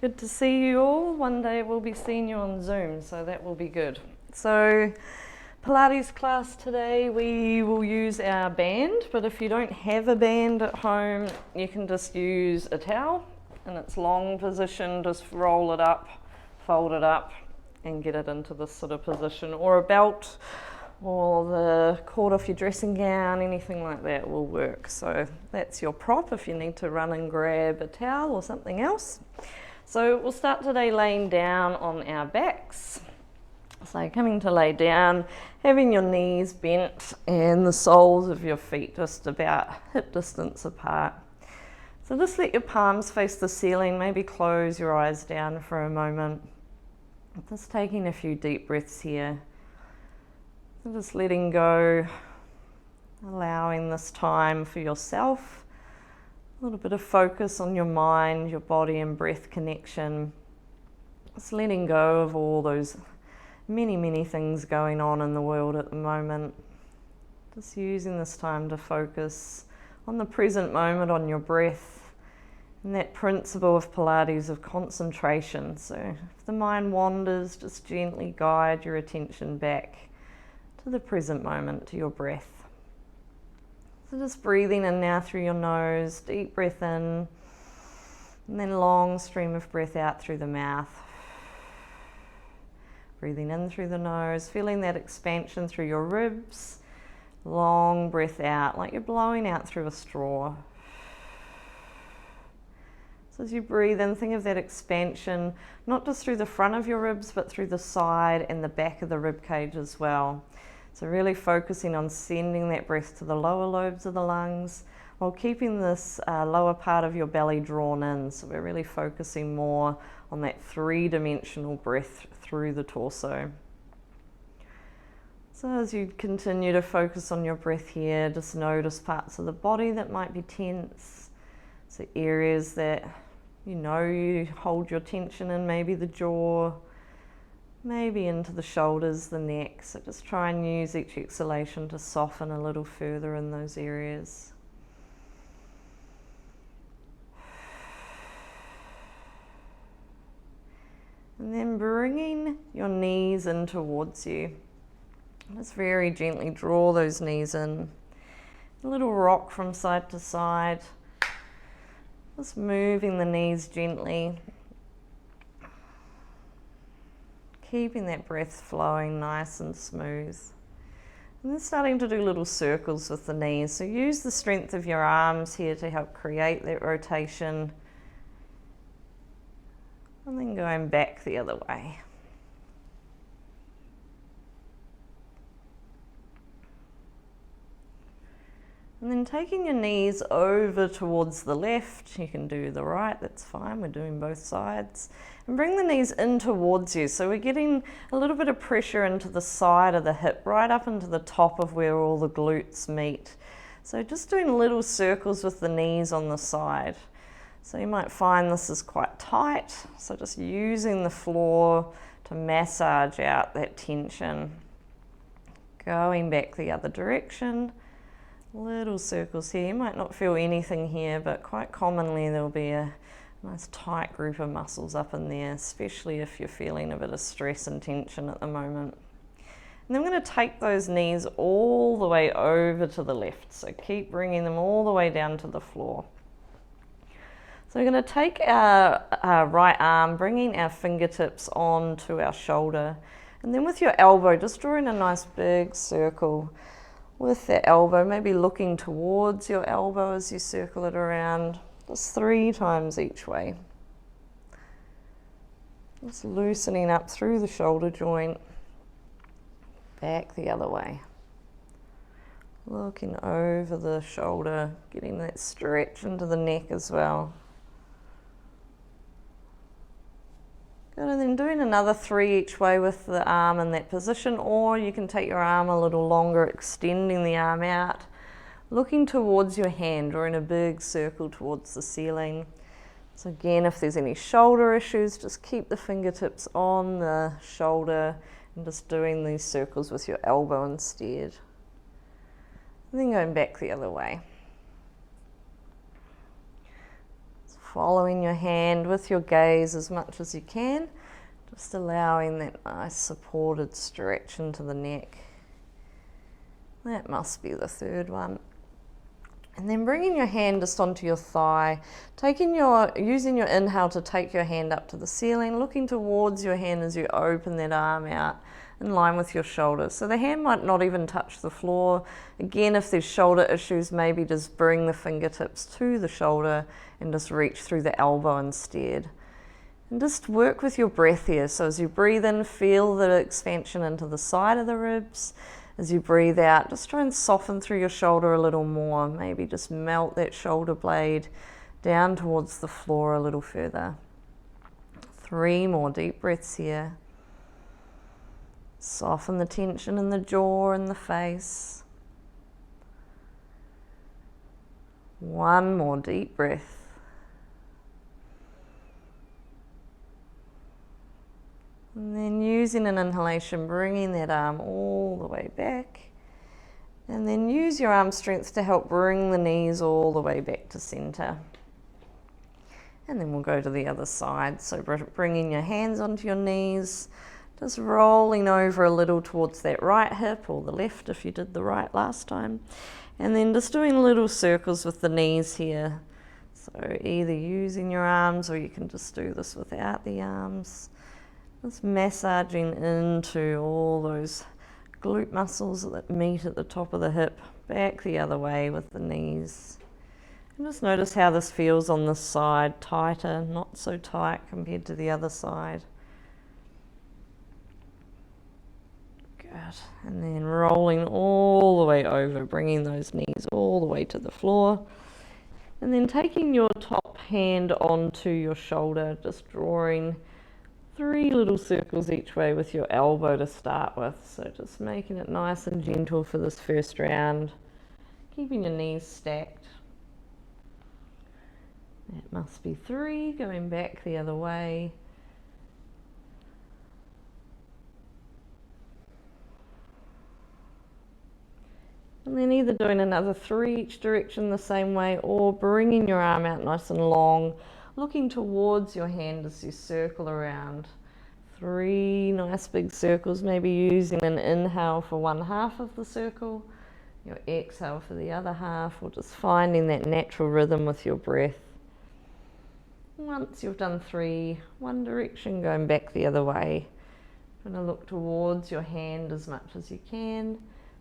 Good to see you all. One day we'll be seeing you on Zoom, so that will be good. So Pilates class today, we will use our band, but if you don't have a band at home, you can just use a towel in its long position, just roll it up, fold it up, and get it into this sort of position, or a belt, or the cord off your dressing gown, anything like that will work. So that's your prop if you need to run and grab a towel or something else. So we'll start today laying down on our backs. So coming to lay down, having your knees bent and the soles of your feet just about hip distance apart. So just let your palms face the ceiling, maybe close your eyes down for a moment. Just taking a few deep breaths here. Just letting go, allowing this time for yourself. A little bit of focus on your mind, your body and breath connection. Just letting go of all those many things going on in the world at the moment. Just using this time to focus on the present moment, on your breath, and that principle of Pilates of concentration. So if the mind wanders, just gently guide your attention back to the present moment, to your breath. So just breathing in now through your nose, deep breath in, and then long stream of breath out through the mouth. Breathing in through the nose, feeling that expansion through your ribs. Long breath out, like you're blowing out through a straw. So as you breathe in, think of that expansion, not just through the front of your ribs, but through the side and the back of the rib cage as well. So really focusing on sending that breath to the lower lobes of the lungs while keeping this lower part of your belly drawn in. So we're really focusing more on that three-dimensional breath through the torso. So as you continue to focus on your breath here, just notice parts of the body that might be tense. So areas that you hold your tension in, maybe the jaw, maybe into the shoulders, the neck. So just try and use each exhalation to soften a little further in those areas. And then bringing your knees in towards you. Just very gently draw those knees in. A little rock from side to side. Just moving the knees gently. Keeping that breath flowing nice and smooth. And then starting to do little circles with the knees. So use the strength of your arms here to help create that rotation. And then going back the other way. And then taking your knees over towards the left, you can do the right, that's fine, we're doing both sides. And bring the knees in towards you, so we're getting a little bit of pressure into the side of the hip, right up into the top of where all the glutes meet. So just doing little circles with the knees on the side. So you might find this is quite tight, so just using the floor to massage out that tension. Going back the other direction. Little circles here. You might not feel anything here, but quite commonly there'll be a nice tight group of muscles up in there, especially if you're feeling a bit of stress and tension at the moment. And then we're going to take those knees all the way over to the left. So keep bringing them all the way down to the floor. So we're going to take our right arm, bringing our fingertips onto our shoulder. And then with your elbow, just drawing a nice big circle with the elbow, maybe looking towards your elbow as you circle it around, just 3 times each way. Just loosening up through the shoulder joint, back the other way. Looking over the shoulder, getting that stretch into the neck as well. Good, and then doing another 3 each way with the arm in that position, or you can take your arm a little longer, extending the arm out, looking towards your hand, drawing a big circle towards the ceiling. So again, if there's any shoulder issues, just keep the fingertips on the shoulder and just doing these circles with your elbow instead. And then going back the other way. following your hand with your gaze as much as you can, just allowing that nice supported stretch into the neck. That must be the third one. And then bringing your hand just onto your thigh, using your inhale to take your hand up to the ceiling, looking towards your hand as you open that arm out in line with your shoulders. So the hand might not even touch the floor. Again, if there's shoulder issues, maybe just bring the fingertips to the shoulder and just reach through the elbow instead. And just work with your breath here. So as you breathe in, feel the expansion into the side of the ribs. As you breathe out, just try and soften through your shoulder a little more. Maybe just melt that shoulder blade down towards the floor a little further. 3 more deep breaths here. Soften the tension in the jaw and the face. 1 more deep breath. And then using an inhalation, bringing that arm all the way back. And then use your arm strength to help bring the knees all the way back to center. And then we'll go to the other side. So bringing your hands onto your knees, just rolling over a little towards that right hip or the left if you did the right last time. And then just doing little circles with the knees here. So either using your arms or you can just do this without the arms. Just massaging into all those glute muscles that meet at the top of the hip, back the other way with the knees. And just notice how this feels on this side, tighter, not so tight compared to the other side. Good. And then rolling all the way over, bringing those knees all the way to the floor. And then taking your top hand onto your shoulder, just drawing 3 little circles each way with your elbow to start with. So just making it nice and gentle for this first round. Keeping your knees stacked. That must be 3, going back the other way. And then either doing another 3 each direction the same way or bringing your arm out nice and long, looking towards your hand as you circle around. 3 nice big circles, maybe using an inhale for 1/2 of the circle, your exhale for the other half, or just finding that natural rhythm with your breath. Once you've done 3, one direction, going back the other way. Going to look towards your hand as much as you can,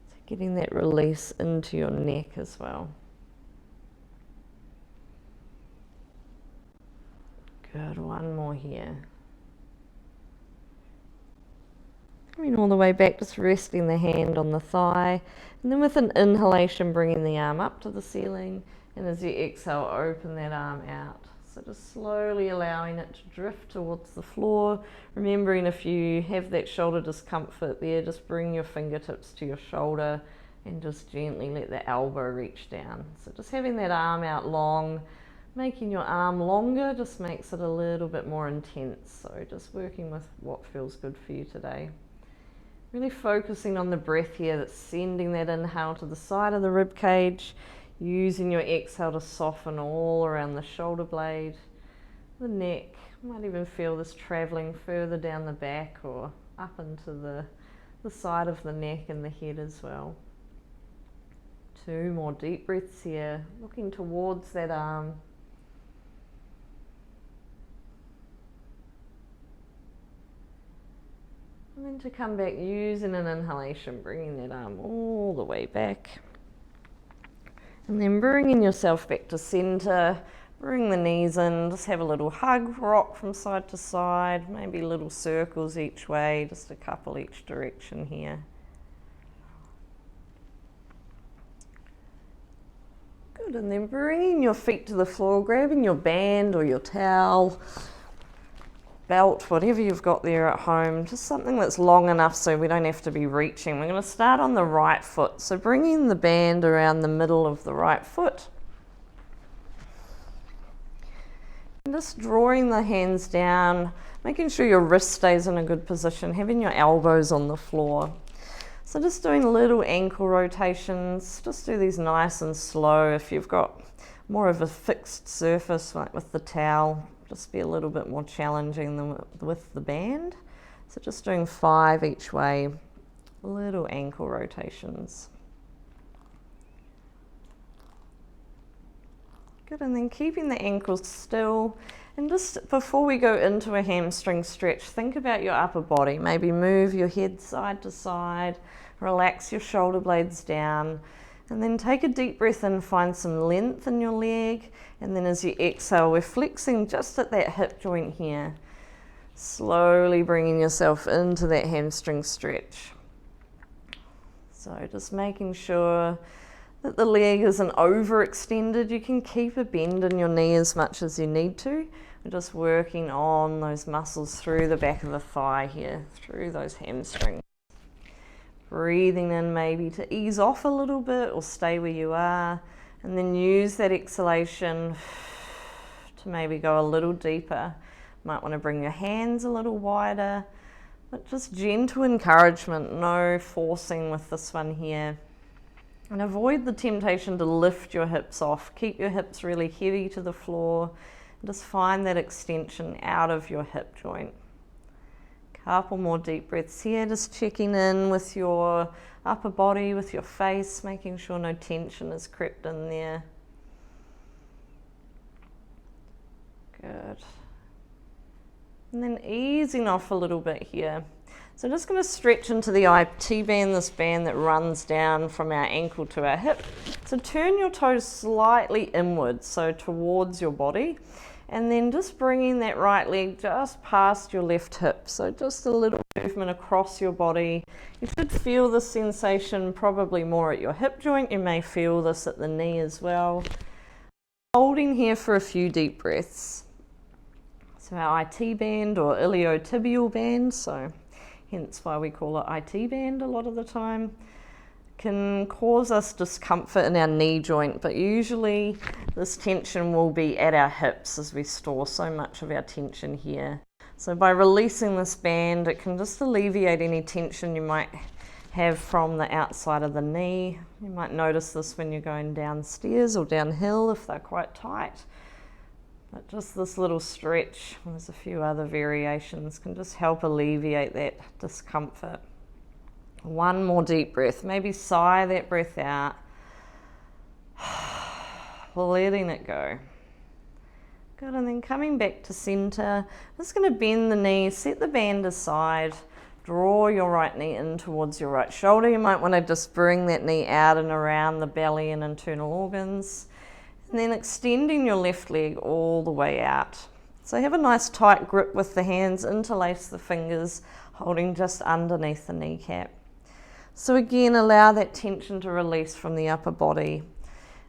so getting that release into your neck as well. Good, 1 more here. Coming all the way back, just resting the hand on the thigh. And then with an inhalation, bringing the arm up to the ceiling. And as you exhale, open that arm out. So just slowly allowing it to drift towards the floor. Remembering if you have that shoulder discomfort there, just bring your fingertips to your shoulder and just gently let the elbow reach down. So just having that arm out long, making your arm longer just makes it a little bit more intense. So just working with what feels good for you today. Really focusing on the breath here, that's sending that inhale to the side of the rib cage, using your exhale to soften all around the shoulder blade, the neck. You might even feel this traveling further down the back or up into the side of the neck and the head as well. 2 more deep breaths here, looking towards that arm. And then to come back using an inhalation, bringing that arm all the way back. And then bringing yourself back to center, bring the knees in, just have a little hug, rock from side to side, maybe little circles each way, just a couple each direction here. Good, and then bringing your feet to the floor, grabbing your band or your towel, belt, whatever you've got there at home, just something that's long enough so we don't have to be reaching. We're going to start on the right foot, so bringing the band around the middle of the right foot. And just drawing the hands down, making sure your wrist stays in a good position, having your elbows on the floor. So just doing little ankle rotations, just do these nice and slow. If you've got more of a fixed surface, like with the towel, just be a little bit more challenging than with the band. So just doing 5 each way, little ankle rotations. Good, and then keeping the ankles still. And just before we go into a hamstring stretch, think about your upper body. Maybe move your head side to side, relax your shoulder blades down, and then take a deep breath in, find some length in your leg. And then as you exhale, we're flexing just at that hip joint here. Slowly bringing yourself into that hamstring stretch. So just making sure that the leg isn't overextended. You can keep a bend in your knee as much as you need to. We're just working on those muscles through the back of the thigh here, through those hamstrings. Breathing in maybe to ease off a little bit or stay where you are, and then use that exhalation to maybe go a little deeper. Might want to bring your hands a little wider, but just gentle encouragement, no forcing with this one here. And avoid the temptation to lift your hips off. Keep your hips really heavy to the floor. And just find that extension out of your hip joint. Couple more deep breaths here, just checking in with your upper body, with your face, making sure no tension has crept in there. Good. And then easing off a little bit here. So I'm just going to stretch into the IT band, this band that runs down from our ankle to our hip. So turn your toes slightly inwards, so towards your body, and then just bringing that right leg just past your left hip. So just a little movement across your body. You should feel this sensation probably more at your hip joint. You may feel this at the knee as well. Holding here for a few deep breaths. So our IT band or iliotibial band, so hence why we call it IT band a lot of the time, can cause us discomfort in our knee joint, but usually this tension will be at our hips as we store so much of our tension here. So by releasing this band, it can just alleviate any tension you might have from the outside of the knee. You might notice this when you're going downstairs or downhill if they're quite tight. But just this little stretch, and there's a few other variations, can just help alleviate that discomfort. One more deep breath, maybe sigh that breath out, letting it go. Good, and then coming back to center, I'm just going to bend the knee, set the band aside, draw your right knee in towards your right shoulder. You might want to just bring that knee out and around the belly and internal organs. And then extending your left leg all the way out. So have a nice tight grip with the hands, interlace the fingers, holding just underneath the kneecap. So again, allow that tension to release from the upper body.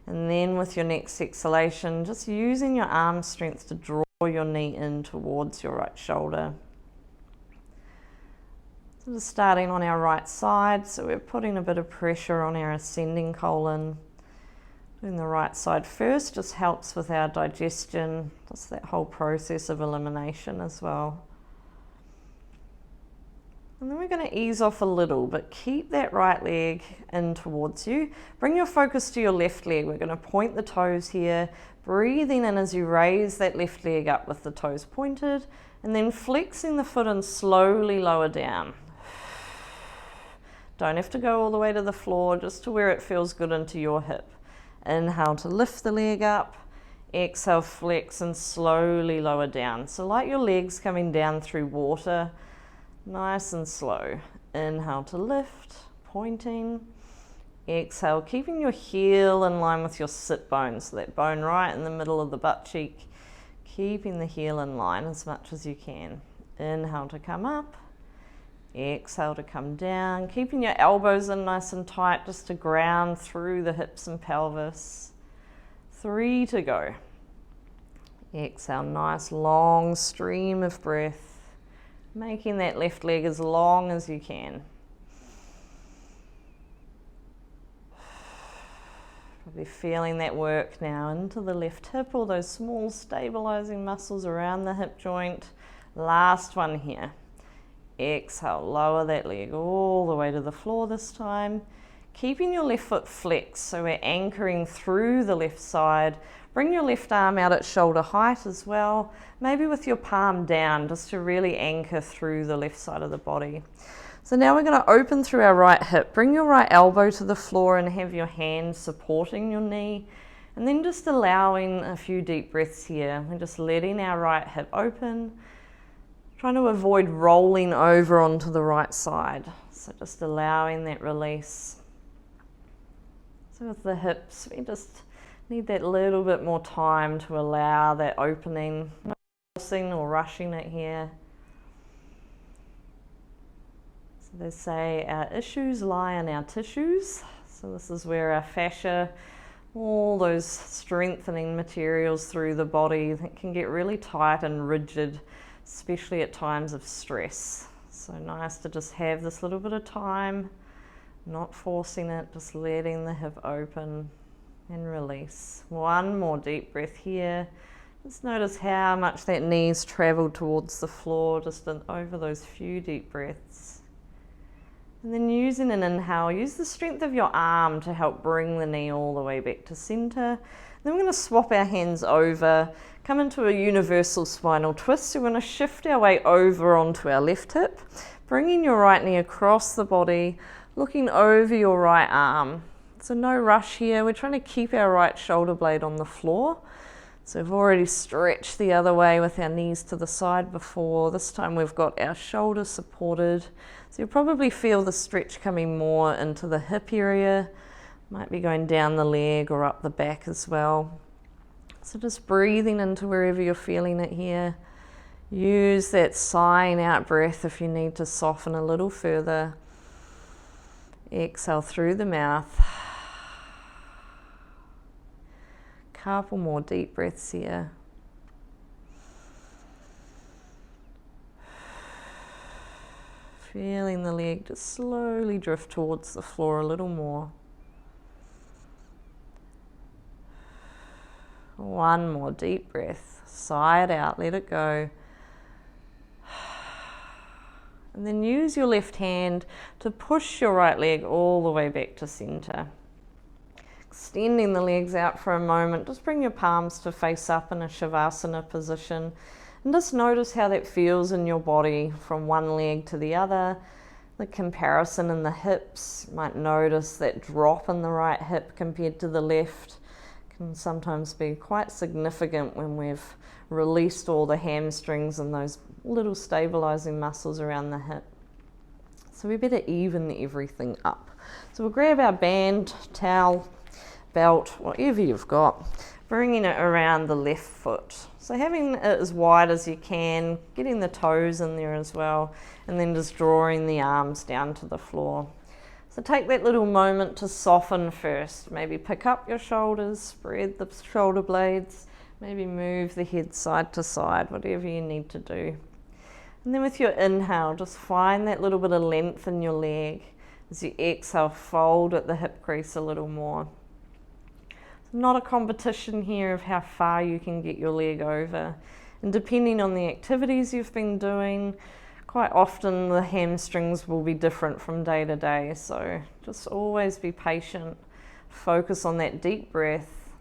And then with your next exhalation, just using your arm strength to draw your knee in towards your right shoulder. So just starting on our right side, so we're putting a bit of pressure on our ascending colon. Doing the right side first just helps with our digestion, just that whole process of elimination as well. And then we're going to ease off a little, but keep that right leg in towards you. Bring your focus to your left leg. We're going to point the toes here, breathing in as you raise that left leg up with the toes pointed, and then flexing the foot and slowly lower down. Don't have to go all the way to the floor, just to where it feels good into your hip. Inhale to lift the leg up, exhale, flex and slowly lower down. So like your legs coming down through water, nice and slow. Inhale to lift, pointing, exhale, keeping your heel in line with your sit bone, so that bone right in the middle of the butt cheek, keeping the heel in line as much as you can. Inhale to come up, exhale to come down, keeping your elbows in nice and tight just to ground through the hips and pelvis. 3 to go. Exhale, nice long stream of breath, making that left leg as long as you can. Probably feeling that work now into the left hip, all those small stabilizing muscles around the hip joint. Last one here. Exhale, lower that leg all the way to the floor this time. Keeping your left foot flexed, so we're anchoring through the left side. Bring your left arm out at shoulder height as well, maybe with your palm down, just to really anchor through the left side of the body. So now we're going to open through our right hip. Bring your right elbow to the floor and have your hand supporting your knee. And then just allowing a few deep breaths here. We're just letting our right hip open, trying to avoid rolling over onto the right side. So just allowing that release. So with the hips, we just need that little bit more time to allow that opening, no forcing or rushing it here. So they say our issues lie in our tissues. So this is where our fascia, all those strengthening materials through the body that can get really tight and rigid, especially at times of stress. So nice to just have this little bit of time, not forcing it, just letting the hip open and release. One more deep breath here. Just notice how much that knee's traveled towards the floor, just over those few deep breaths. And then using an inhale, use the strength of your arm to help bring the knee all the way back to center. Then we're going to swap our hands over, come into a universal spinal twist. So we're going to shift our way over onto our left hip, bringing your right knee across the body, looking over your right arm. So no rush here. We're trying to keep our right shoulder blade on the floor. So we've already stretched the other way with our knees to the side before. This time we've got our shoulders supported. So you'll probably feel the stretch coming more into the hip area. Might be going down the leg or up the back as well. So just breathing into wherever you're feeling it here. Use that sighing out breath if you need to soften a little further. Exhale through the mouth. Couple more deep breaths here. Feeling the leg just slowly drift towards the floor a little more. One more deep breath. Sigh it out, let it go. And then use your left hand to push your right leg all the way back to center. Extending the legs out for a moment, just bring your palms to face up in a Shavasana position and just notice how that feels in your body from one leg to the other. The comparison in the hips, you might notice that drop in the right hip compared to the left can sometimes be quite significant when we've released all the hamstrings and those little stabilizing muscles around the hip. So we better even everything up. So we'll grab our band, towel, belt, whatever you've got, bringing it around the left foot. So having it as wide as you can, getting the toes in there as well, and then just drawing the arms down to the floor. So take that little moment to soften first. Maybe pick up your shoulders, spread the shoulder blades, maybe move the head side to side, whatever you need to do. And then with your inhale, just find that little bit of length in your leg. As you exhale, fold at the hip crease a little more. Not a competition here of how far you can get your leg over. And depending on the activities you've been doing, quite often the hamstrings will be different from day to day. So just always be patient. Focus on that deep breath.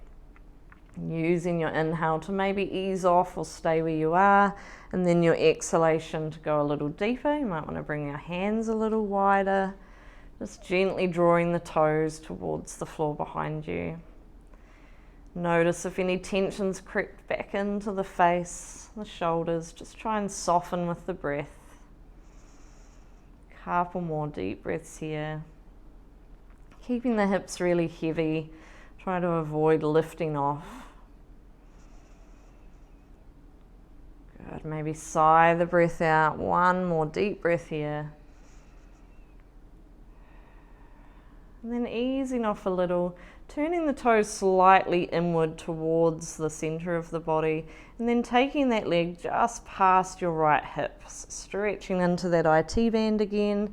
Using your inhale to maybe ease off or stay where you are. And then your exhalation to go a little deeper. You might want to bring your hands a little wider. Just gently drawing the toes towards the floor behind you. Notice if any tension's crept back into the face, the shoulders. Just try and soften with the breath. Couple more deep breaths here. Keeping the hips really heavy. Try to avoid lifting off. Good. Maybe sigh the breath out. One more deep breath here. And then easing off a little, turning the toes slightly inward towards the center of the body, and then taking that leg just past your right hip, stretching into that IT band again.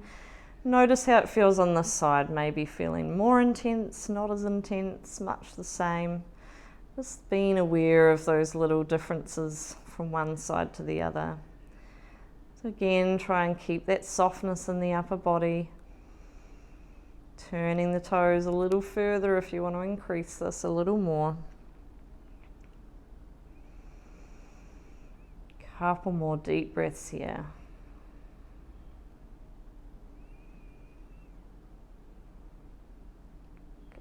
Notice how it feels on this side, maybe feeling more intense, not as intense, much the same. Just being aware of those little differences from one side to the other. So again, try and keep that softness in the upper body. Turning the toes a little further if you want to increase this a little more. Couple more deep breaths here.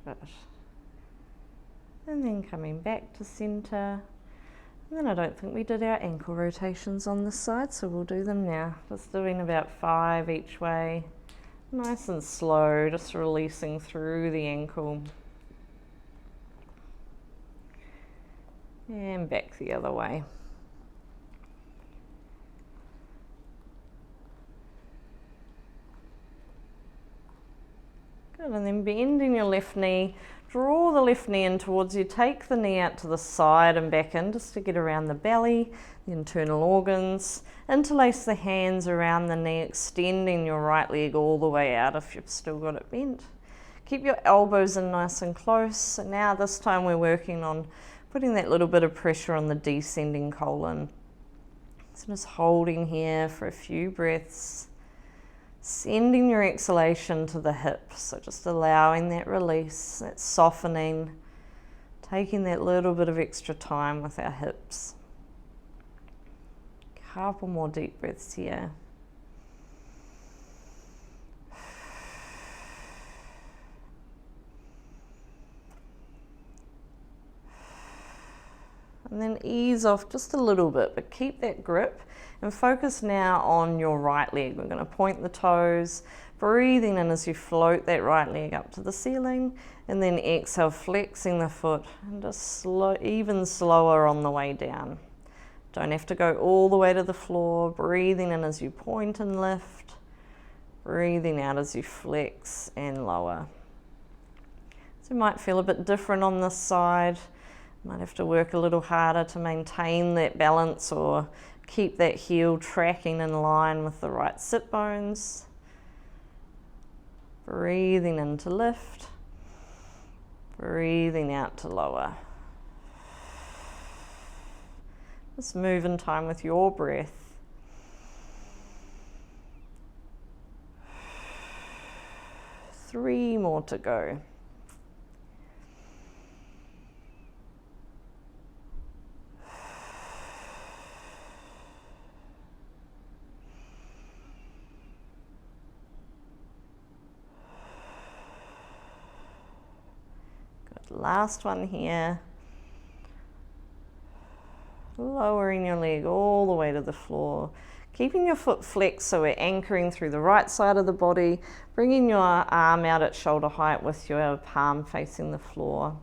Good. And then coming back to center. And then I don't think we did our ankle rotations on this side, so we'll do them now. Just doing about 5 each way. Nice and slow, just releasing through the ankle. And back the other way. Good, and then bending your left knee. Draw the left knee in towards you, take the knee out to the side and back in just to get around the belly, the internal organs. Interlace the hands around the knee, extending your right leg all the way out if you've still got it bent. Keep your elbows in nice and close. So now this time we're working on putting that little bit of pressure on the descending colon. So just holding here for a few breaths. Sending your exhalation to the hips, so just allowing that release, that softening, taking that little bit of extra time with our hips. Couple more deep breaths here. And then ease off just a little bit, but keep that grip. And focus now on your right leg. We're going to point the toes, breathing in as you float that right leg up to the ceiling, and then exhale, flexing the foot, and just slow, even slower on the way down. Don't have to go all the way to the floor. Breathing in as you point and lift, breathing out as you flex and lower. So it might feel a bit different on this side. Might have to work a little harder to maintain that balance or keep that heel tracking in line with the right sit bones. Breathing in to lift, breathing out to lower. Just move in time with your breath. Three more to go. Last one here. Lowering your leg all the way to the floor. Keeping your foot flexed so we're anchoring through the right side of the body. Bringing your arm out at shoulder height with your palm facing the floor.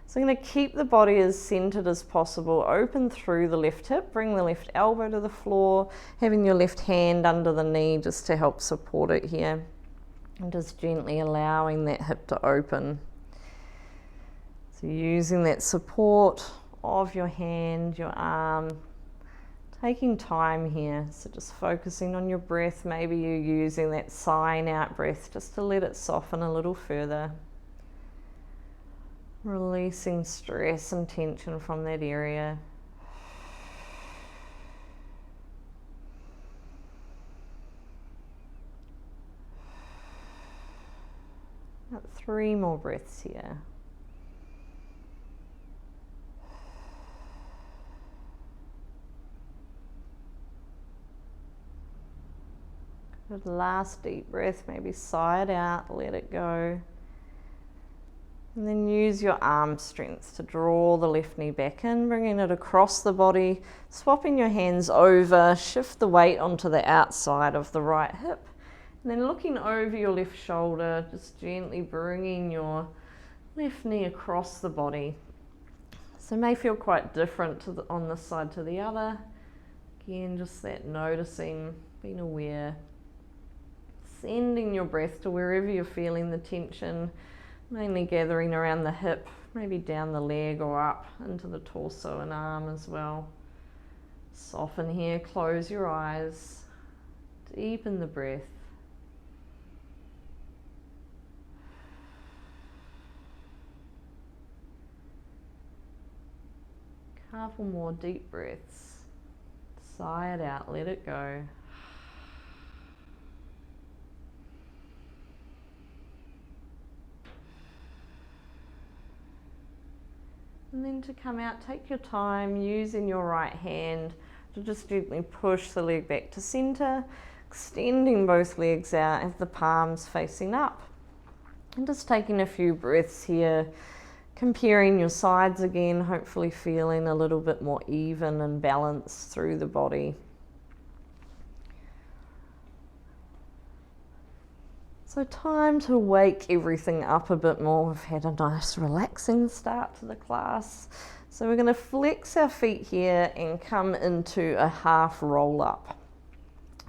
So I'm going to keep the body as centered as possible. Open through the left hip. Bring the left elbow to the floor. Having your left hand under the knee just to help support it here. And just gently allowing that hip to open. So using that support of your hand, your arm, taking time here. So just focusing on your breath. Maybe you're using that sighing out breath just to let it soften a little further. Releasing stress and tension from that area. About 3 more breaths here. Good, last deep breath, maybe sigh it out, let it go. And then use your arm strength to draw the left knee back in, bringing it across the body, swapping your hands over, shift the weight onto the outside of the right hip. And then looking over your left shoulder, just gently bringing your left knee across the body. So it may feel quite different on this side to the other. Again, just that noticing, being aware. Sending your breath to wherever you're feeling the tension, mainly gathering around the hip, maybe down the leg or up into the torso and arm as well. Soften here, close your eyes, deepen the breath. Couple more deep breaths. Sigh it out, let it go. And then to come out, take your time using your right hand to just gently push the leg back to center, extending both legs out as the palms facing up. And just taking a few breaths here, comparing your sides again, hopefully feeling a little bit more even and balanced through the body. So time to wake everything up a bit more. We've had a nice relaxing start to the class. So we're going to flex our feet here and come into a half roll up.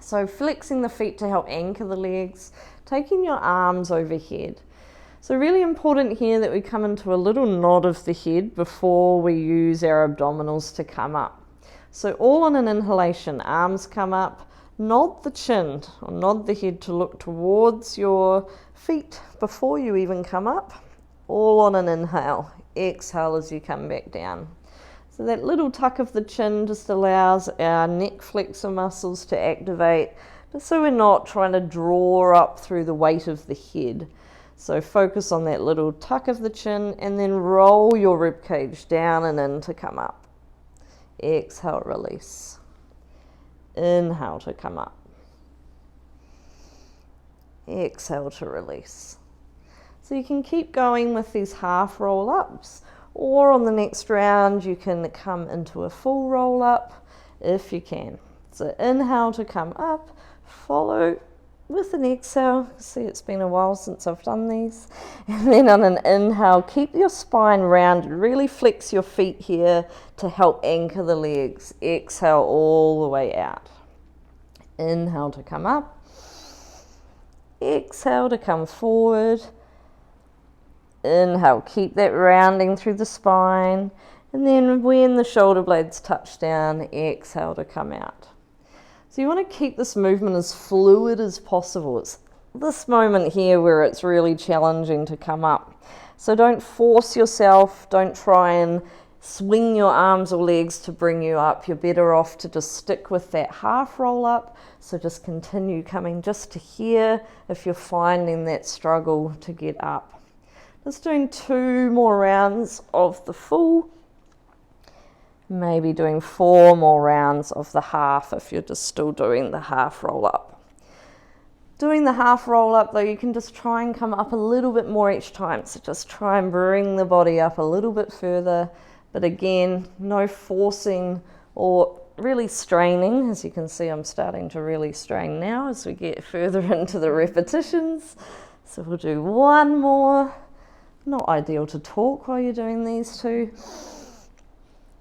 So flexing the feet to help anchor the legs, taking your arms overhead. So really important here that we come into a little nod of the head before we use our abdominals to come up. So all on an inhalation, arms come up, nod the chin or nod the head to look towards your feet before you even come up, all on an inhale. Exhale as you come back down. So that little tuck of the chin just allows our neck flexor muscles to activate, but so we're not trying to draw up through the weight of the head. So focus on that little tuck of the chin and then roll your rib cage down and in to come up. Exhale, release. Inhale to come up. Exhale to release. So you can keep going with these half roll ups, or on the next round you can come into a full roll up if you can. So inhale to come up, follow with an exhale. See, it's been a while since I've done these. And then on an inhale, keep your spine rounded, really flex your feet here to help anchor the legs. Exhale all the way out. Inhale to come up. Exhale to come forward. Inhale, keep that rounding through the spine. And then when the shoulder blades touch down, exhale to come out. So you want to keep this movement as fluid as possible. It's this moment here where it's really challenging to come up. So don't force yourself, don't try and swing your arms or legs to bring you up. You're better off to just stick with that half roll up. So just continue coming just to here if you're finding that struggle to get up. Just doing 2 more rounds of the full. Maybe doing 4 more rounds of the half if you're just still doing the half roll up. Doing the half roll up though, you can just try and come up a little bit more each time. So just try and bring the body up a little bit further. But again, no forcing or really straining. As you can see, I'm starting to really strain now as we get further into the repetitions. So we'll do 1 more. Not ideal to talk while you're doing these 2.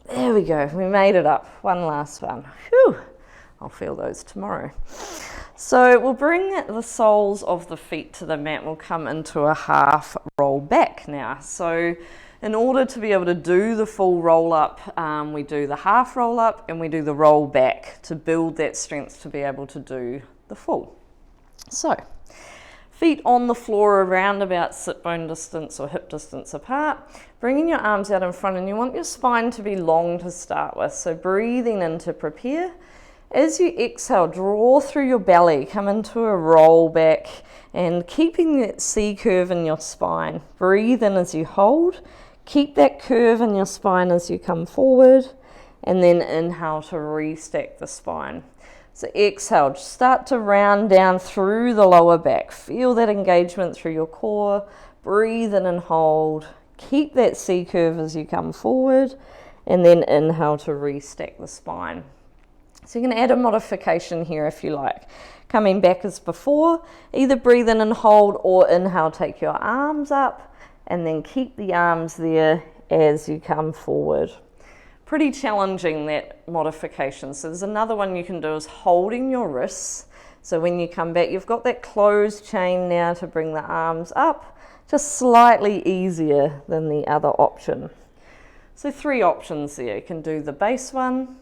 There we go, we made it up. 1 last one. Whew. I'll feel those tomorrow. So we'll bring the soles of the feet to the mat. We'll come into a half roll back now. So in order to be able to do the full roll up, we do the half roll up and we do the roll back to build that strength to be able to do the full. So feet on the floor around about sit bone distance or hip distance apart. Bringing your arms out in front, and you want your spine to be long to start with. So breathing in to prepare. As you exhale, draw through your belly, come into a roll back and keeping that C curve in your spine. Breathe in as you hold. Keep that curve in your spine as you come forward, and then inhale to restack the spine. So exhale, start to round down through the lower back. Feel that engagement through your core. Breathe in and hold. Keep that C curve as you come forward, and then inhale to restack the spine. So you can add a modification here if you like. Coming back as before, either breathe in and hold or inhale, take your arms up, and then keep the arms there as you come forward. Pretty challenging, that modification. So there's another one you can do is holding your wrists. So when you come back, you've got that closed chain now to bring the arms up, just slightly easier than the other option. So 3 options there. You can do the base one,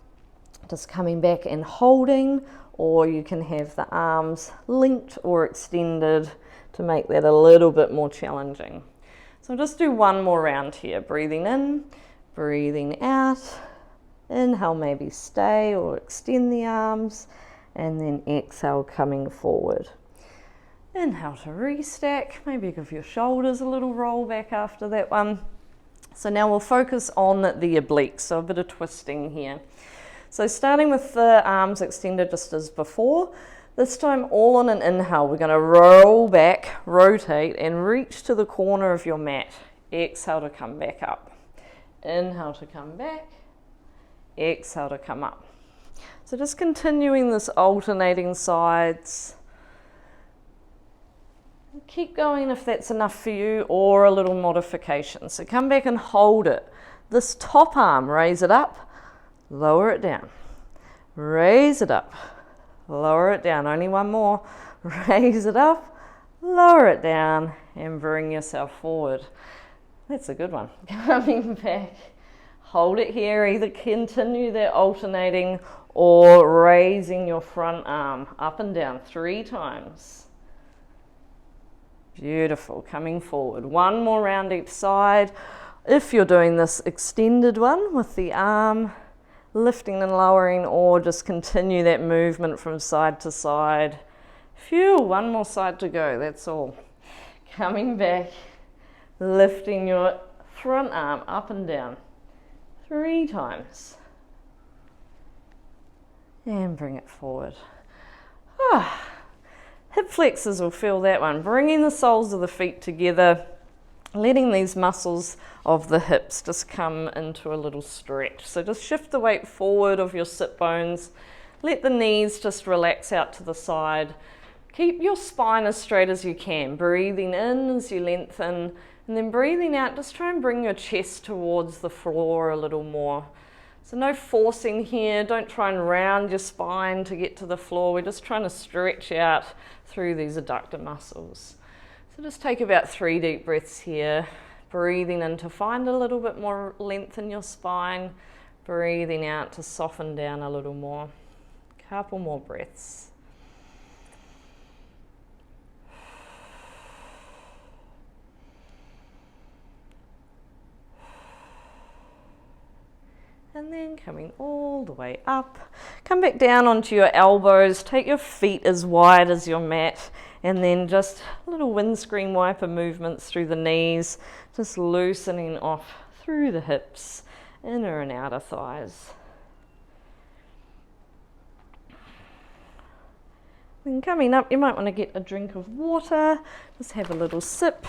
just coming back and holding, or you can have the arms linked or extended to make that a little bit more challenging. So I'll just do 1 more round here. Breathing in, breathing out. Inhale, maybe stay or extend the arms, and then exhale, coming forward. Inhale to restack. Maybe give your shoulders a little roll back after that one. So now we'll focus on the obliques, so a bit of twisting here. So starting with the arms extended just as before, this time all on an inhale, we're going to roll back, rotate and reach to the corner of your mat. Exhale to come back up. Inhale to come back, exhale to come up. So just continuing this alternating sides. Keep going if that's enough for you, or a little modification. So come back and hold it. This top arm, raise it up, lower it down. Raise it up, lower it down. Only one more. Raise it up, lower it down, and bring yourself forward. That's a good one. Coming back, hold it here. Either continue that alternating or raising your front arm up and down 3 times. Beautiful. Coming forward. One more round each side. If you're doing this extended one with the arm lifting and lowering, or just continue that movement from side to side. Phew, one more side to go. That's all. Coming back, lifting your front arm up and down 3 times. And bring it forward. Hip flexors will feel that one. Bringing the soles of the feet together, letting these muscles of the hips just come into a little stretch. So just shift the weight forward of your sit bones. Let the knees just relax out to the side. Keep your spine as straight as you can. Breathing in as you lengthen, and then breathing out, just try and bring your chest towards the floor a little more. So no forcing here. Don't try and round your spine to get to the floor. We're just trying to stretch out through these adductor muscles. So just take about 3 deep breaths here. Breathing in to find a little bit more length in your spine. Breathing out to soften down a little more. Couple more breaths. And then coming all the way up. Come back down onto your elbows. Take your feet as wide as your mat. And then just little windscreen wiper movements through the knees. Just loosening off through the hips, inner and outer thighs. Then coming up, you might want to get a drink of water. Just have a little sip.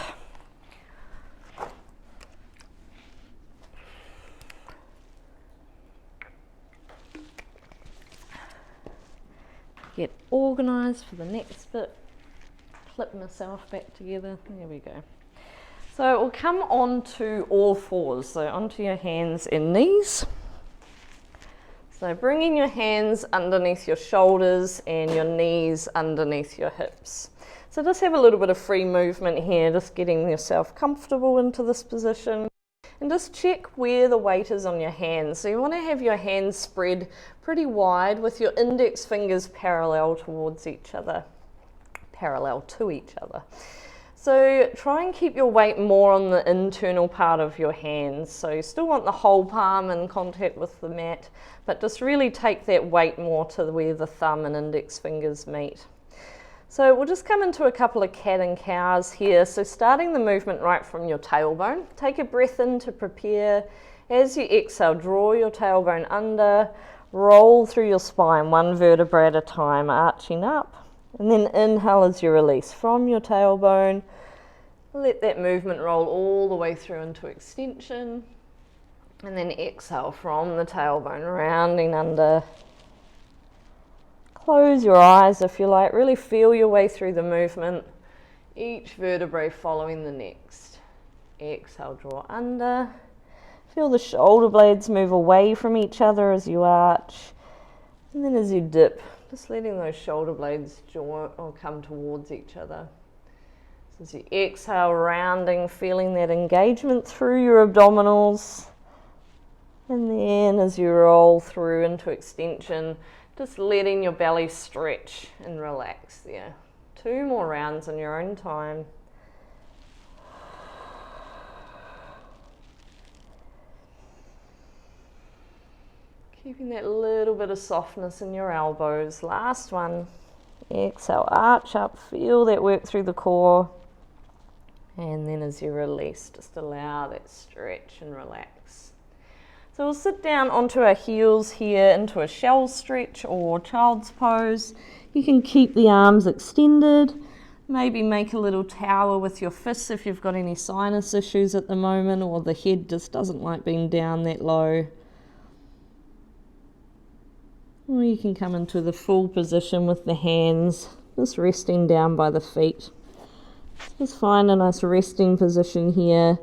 Get organised for the next bit. Clip myself back together. There we go. So we'll come onto all fours, so onto your hands and knees. So bringing your hands underneath your shoulders and your knees underneath your hips. So just have a little bit of free movement here, just getting yourself comfortable into this position. And just check where the weight is on your hands. So you want to have your hands spread pretty wide with your index fingers parallel towards each other, parallel to each other. So try and keep your weight more on the internal part of your hands. So you still want the whole palm in contact with the mat, but just really take that weight more to where the thumb and index fingers meet. So we'll just come into a couple of cat and cows here. So starting the movement right from your tailbone, take a breath in to prepare. As you exhale, draw your tailbone under, roll through your spine, 1 vertebra at a time, arching up. And then inhale as you release from your tailbone. Let that movement roll all the way through into extension. And then exhale from the tailbone, rounding under. Close your eyes if you like. Really feel your way through the movement. Each vertebrae following the next. Exhale, draw under. Feel the shoulder blades move away from each other as you arch. And then as you dip, just letting those shoulder blades join or come towards each other. So as you exhale, rounding, feeling that engagement through your abdominals. And then as you roll through into extension, just letting your belly stretch and relax there. 2 more rounds on your own time. Keeping that little bit of softness in your elbows. Last one. Exhale, arch up, feel that work through the core. And then as you release, just allow that stretch and relax. So we'll sit down onto our heels here into a shell stretch or child's pose. You can keep the arms extended. Maybe make a little tower with your fists if you've got any sinus issues at the moment, or the head just doesn't like being down that low. Or you can come into the full position with the hands just resting down by the feet. Just find a nice resting position here.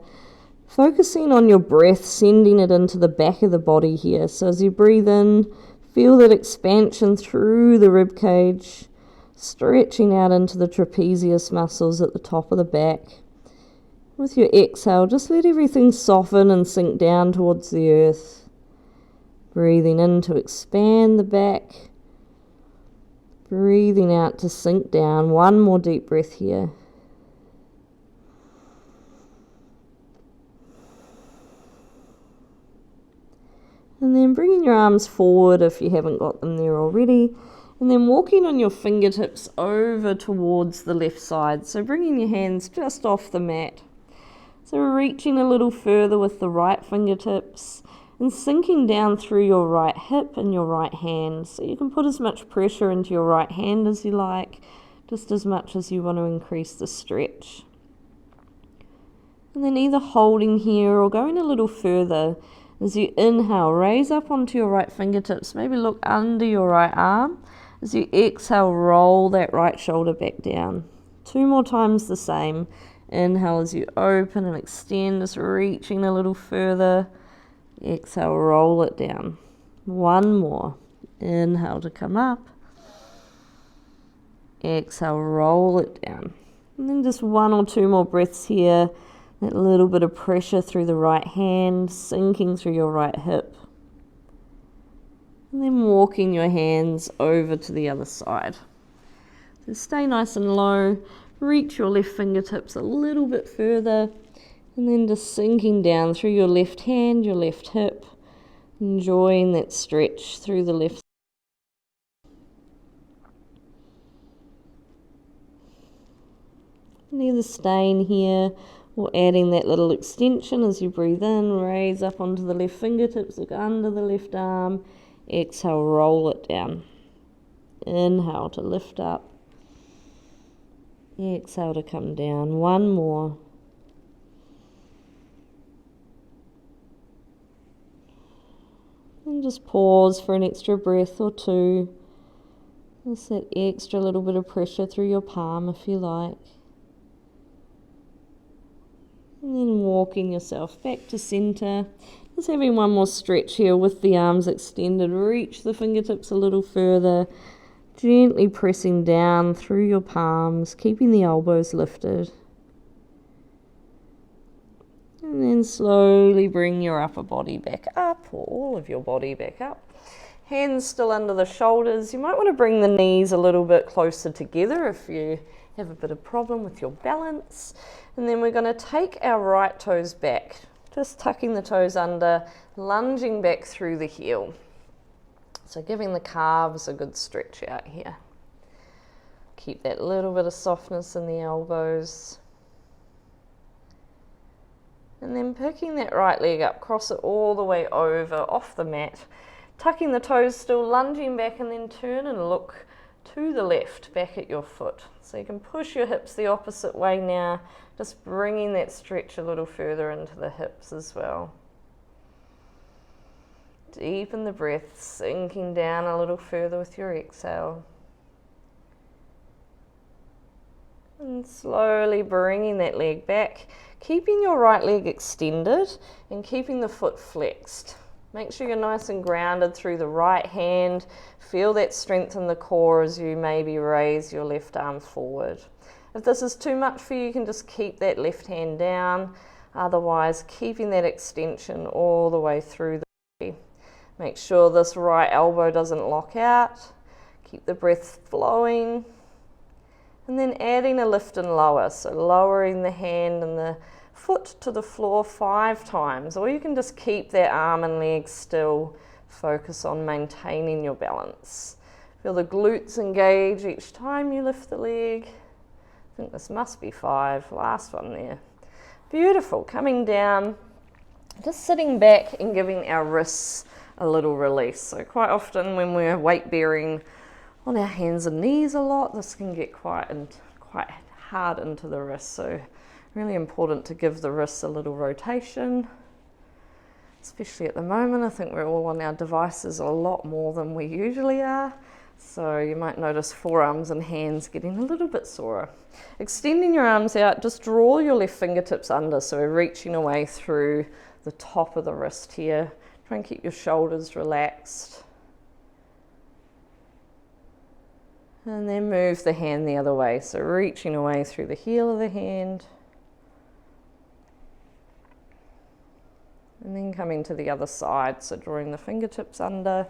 Focusing on your breath, sending it into the back of the body here. So as you breathe in, feel that expansion through the rib cage, stretching out into the trapezius muscles at the top of the back. With your exhale, just let everything soften and sink down towards the earth. Breathing in to expand the back. Breathing out to sink down. One more deep breath here. And then bringing your arms forward if you haven't got them there already. And then walking on your fingertips over towards the left side. So bringing your hands just off the mat. So reaching a little further with the right fingertips and sinking down through your right hip and your right hand. So you can put as much pressure into your right hand as you like, just as much as you want to increase the stretch. And then either holding here or going a little further. As you inhale, raise up onto your right fingertips, maybe look under your right arm. As you exhale, roll that right shoulder back down. 2 more times the same. Inhale as you open and extend, just reaching a little further. Exhale, roll it down. 1 more. Inhale to come up. Exhale, roll it down. And then just 1 or 2 more breaths here. That little bit of pressure through the right hand, sinking through your right hip. And then walking your hands over to the other side. So stay nice and low. Reach your left fingertips a little bit further. And then just sinking down through your left hand, your left hip. Enjoying that stretch through the left. And either staying here or adding that little extension as you breathe in, raise up onto the left fingertips, look under the left arm, exhale, roll it down. Inhale to lift up, exhale to come down. 1 more. And just pause for an extra breath or 2. Just that extra little bit of pressure through your palm if you like. And then walking yourself back to center. Just having 1 more stretch here with the arms extended. Reach the fingertips a little further. Gently pressing down through your palms, keeping the elbows lifted. And then slowly bring your upper body back up, or all of your body back up. Hands still under the shoulders. You might want to bring the knees a little bit closer together if you have a bit of problem with your balance. And then we're going to take our right toes back, just tucking the toes under, lunging back through the heel. So giving the calves a good stretch out here. Keep that little bit of softness in the elbows. And then picking that right leg up, cross it all the way over off the mat, tucking the toes still, lunging back, and then turn and look to the left, back at your foot. So you can push your hips the opposite way now, just bringing that stretch a little further into the hips as well. Deepen the breath, sinking down a little further with your exhale. And slowly bringing that leg back, keeping your right leg extended and keeping the foot flexed. Make sure you're nice and grounded through the right hand. Feel that strength in the core as you maybe raise your left arm forward. If this is too much for you, you can just keep that left hand down. Otherwise, keeping that extension all the way through the body. Make sure this right elbow doesn't lock out. Keep the breath flowing. And then adding a lift and lower. So lowering the hand and the foot to the floor 5 times. Or you can just keep that arm and leg still. Focus on maintaining your balance. Feel the glutes engage each time you lift the leg. think this must be 5, last one there. Beautiful, coming down, just sitting back and giving our wrists a little release. So quite often when we're weight bearing on our hands and knees a lot, this can get quite hard into the wrists. So really important to give the wrists a little rotation, especially at the moment. I think we're all on our devices a lot more than we usually are. So you might notice forearms and hands getting a little bit sorer. Extending your arms out, just draw your left fingertips under. So we're reaching away through the top of the wrist here. Try and keep your shoulders relaxed. And then move the hand the other way. So reaching away through the heel of the hand. And then coming to the other side. So drawing the fingertips under.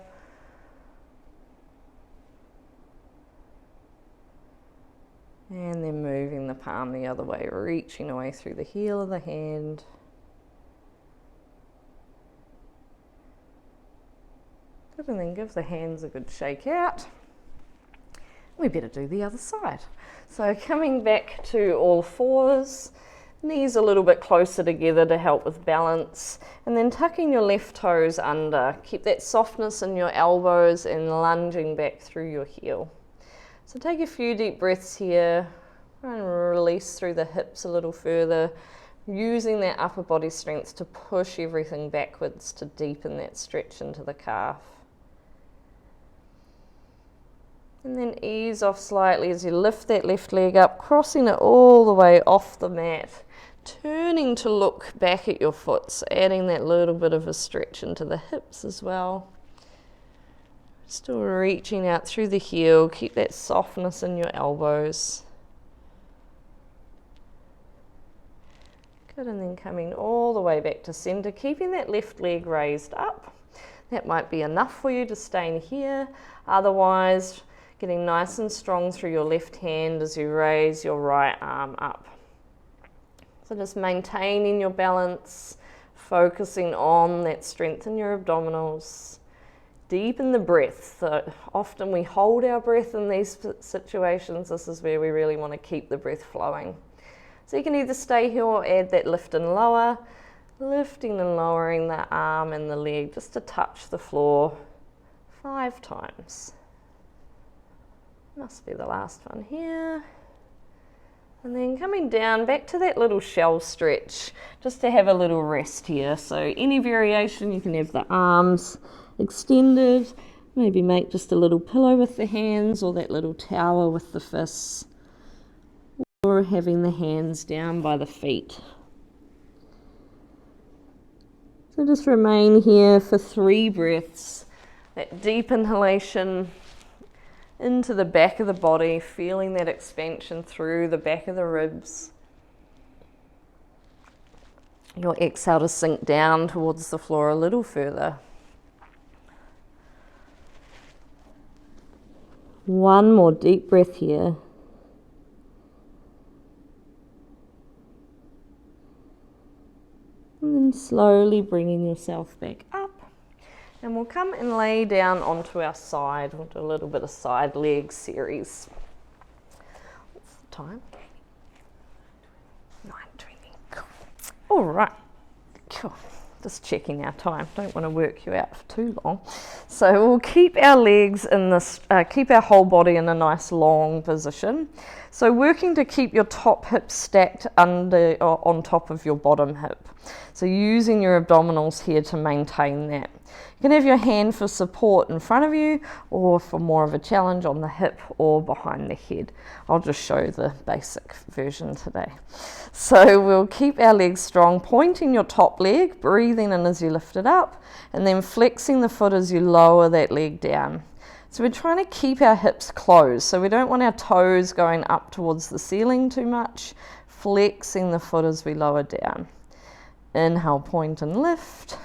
And then moving the palm the other way, reaching away through the heel of the hand. Good, and then give the hands a good shake out. We better do the other side. So coming back to all fours, knees a little bit closer together to help with balance, and then tucking your left toes under. Keep that softness in your elbows and lunging back through your heel. So take a few deep breaths here and release through the hips a little further, using that upper body strength to push everything backwards to deepen that stretch into the calf. And then ease off slightly as you lift that left leg up, crossing it all the way off the mat, turning to look back at your foot, so adding that little bit of a stretch into the hips as well. Still reaching out through the heel, keep that softness in your elbows. Good, and then coming all the way back to center, keeping that left leg raised up. That might be enough for you to stay in here. Otherwise, getting nice and strong through your left hand as you raise your right arm up. So just maintaining your balance, focusing on that strength in your abdominals. Deepen the breath. So often we hold our breath in these situations. This is where we really want to keep the breath flowing. So you can either stay here or add that lift and lower, lifting and lowering the arm and the leg just to touch the floor 5 times. Must be the last one here. And then coming down back to that little shell stretch, just to have a little rest here. So any variation, you can have the arms extended, maybe make just a little pillow with the hands or that little tower with the fists, or having the hands down by the feet. So just remain here for 3 breaths, that deep inhalation into the back of the body, feeling that expansion through the back of the ribs. Your exhale to sink down towards the floor a little further. 1 more deep breath here. And then slowly bringing yourself back up. And we'll come and lay down onto our side. We'll do a little bit of side leg series. What's the time? 9:20. Cool. All right. Cool. Just checking our time. Don't want to work you out for too long. So we'll keep our legs in this, keep our whole body in a nice long position. So working to keep your top hip stacked under or on top of your bottom hip. So using your abdominals here to maintain that. You can have your hand for support in front of you or for more of a challenge on the hip or behind the head. I'll just show the basic version today. So we'll keep our legs strong, pointing your top leg, breathing in as you lift it up, and then flexing the foot as you lower that leg down. So we're trying to keep our hips closed, so we don't want our toes going up towards the ceiling too much, flexing the foot as we lower down. Inhale, point and lift.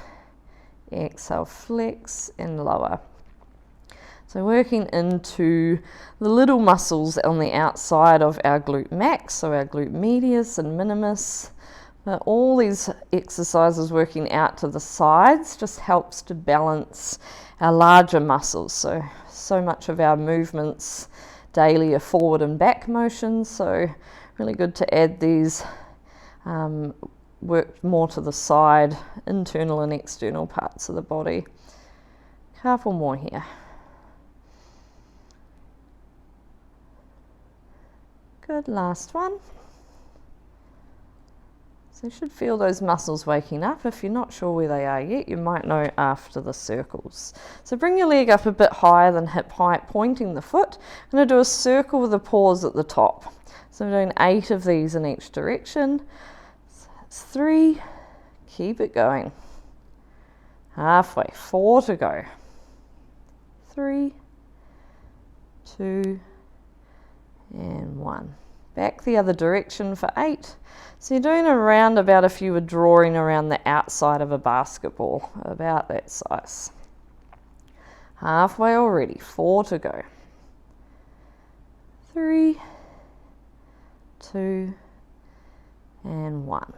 Exhale, flex and lower. So working into the little muscles on the outside of our glute max, so our glute medius and minimus. But all these exercises working out to the sides just helps to balance our larger muscles. So much of our movements daily are forward and back motions, so really good to add these, work more to the side, internal and external parts of the body. Couple more here. Good, last one. So you should feel those muscles waking up. If you're not sure where they are yet, you might know after the circles. So bring your leg up a bit higher than hip height, pointing the foot. I'm going to do a circle with a pause at the top. So I'm doing 8 of these in each direction. So that's 3. Keep it going. Halfway. 4 to go. 3, 2, and 1. Back the other direction for 8. So you're doing around about if you were drawing around the outside of a basketball, about that size. Halfway already. 4 to go. 3, 2, and 1.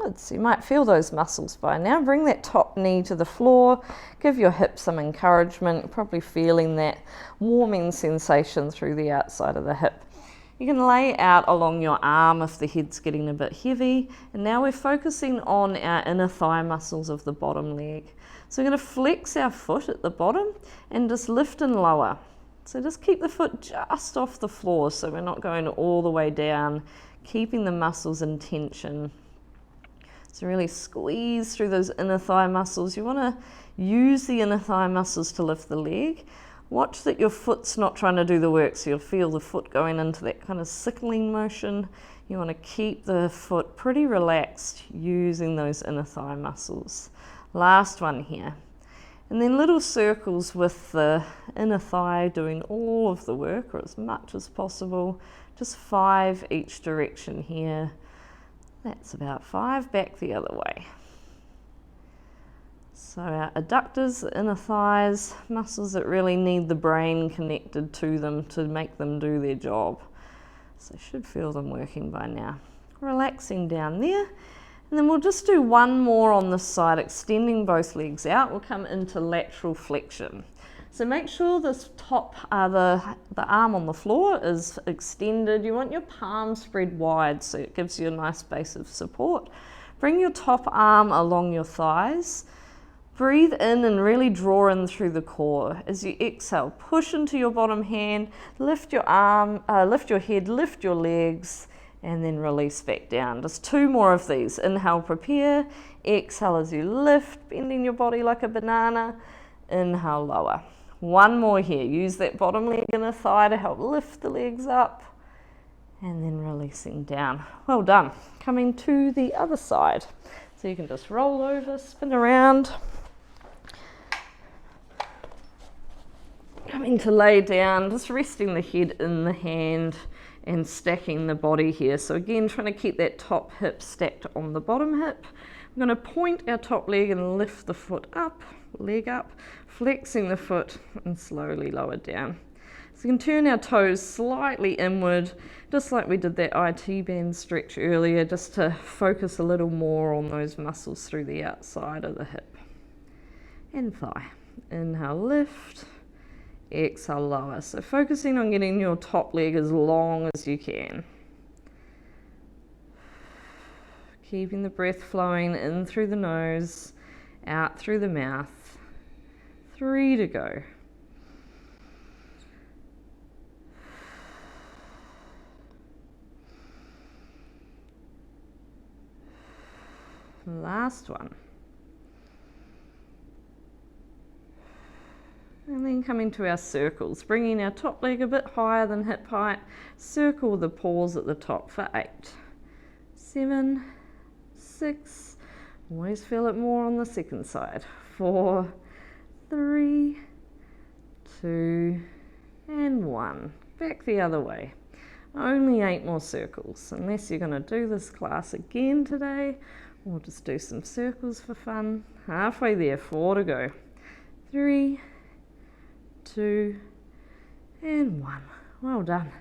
Good. So you might feel those muscles by now. Bring that top knee to the floor. Give your hips some encouragement. You're probably feeling that warming sensation through the outside of the hip. You can lay out along your arm if the head's getting a bit heavy. And now we're focusing on our inner thigh muscles of the bottom leg. So we're going to flex our foot at the bottom and just lift and lower. So just keep the foot just off the floor so we're not going all the way down, keeping the muscles in tension. So really squeeze through those inner thigh muscles. You want to use the inner thigh muscles to lift the leg. Watch that your foot's not trying to do the work, so you'll feel the foot going into that kind of sickling motion. You want to keep the foot pretty relaxed using those inner thigh muscles. Last one here. And then little circles with the inner thigh doing all of the work, or as much as possible. Just 5 each direction here. That's about 5, back the other way. So our adductors, the inner thighs, muscles that really need the brain connected to them to make them do their job. So you should feel them working by now. Relaxing down there. And then we'll just do one more on this side, extending both legs out. We'll come into lateral flexion. So make sure this top, the arm on the floor is extended. You want your palms spread wide so it gives you a nice base of support. Bring your top arm along your thighs. Breathe in and really draw in through the core. As you exhale, push into your bottom hand, lift your arm, lift your head, lift your legs, and then release back down. Just 2 more of these. Inhale, prepare. Exhale as you lift, bending your body like a banana. Inhale, lower. 1 more here. Use that bottom leg and a thigh to help lift the legs up. And then releasing down. Well done. Coming to the other side. So you can just roll over, spin around. Coming to lay down, just resting the head in the hand and stacking the body here. So again, trying to keep that top hip stacked on the bottom hip. I'm going to point our top leg and lift the foot up, leg up, flexing the foot and slowly lower down. So you can turn our toes slightly inward, just like we did that IT band stretch earlier, just to focus a little more on those muscles through the outside of the hip and thigh. Inhale, lift. Exhale, lower. So focusing on getting your top leg as long as you can. Keeping the breath flowing in through the nose, out through the mouth. 3 to go. Last one. And then coming to our circles, bringing our top leg a bit higher than hip height. Circle with a pause at the top for 8, 7, 6. Always feel it more on the second side. 4, 3, 2, and 1. Back the other way. Only 8 more circles. Unless you're going to do this class again today, we'll just do some circles for fun. Halfway there, 4 to go. 3, 2, and 1. Well done.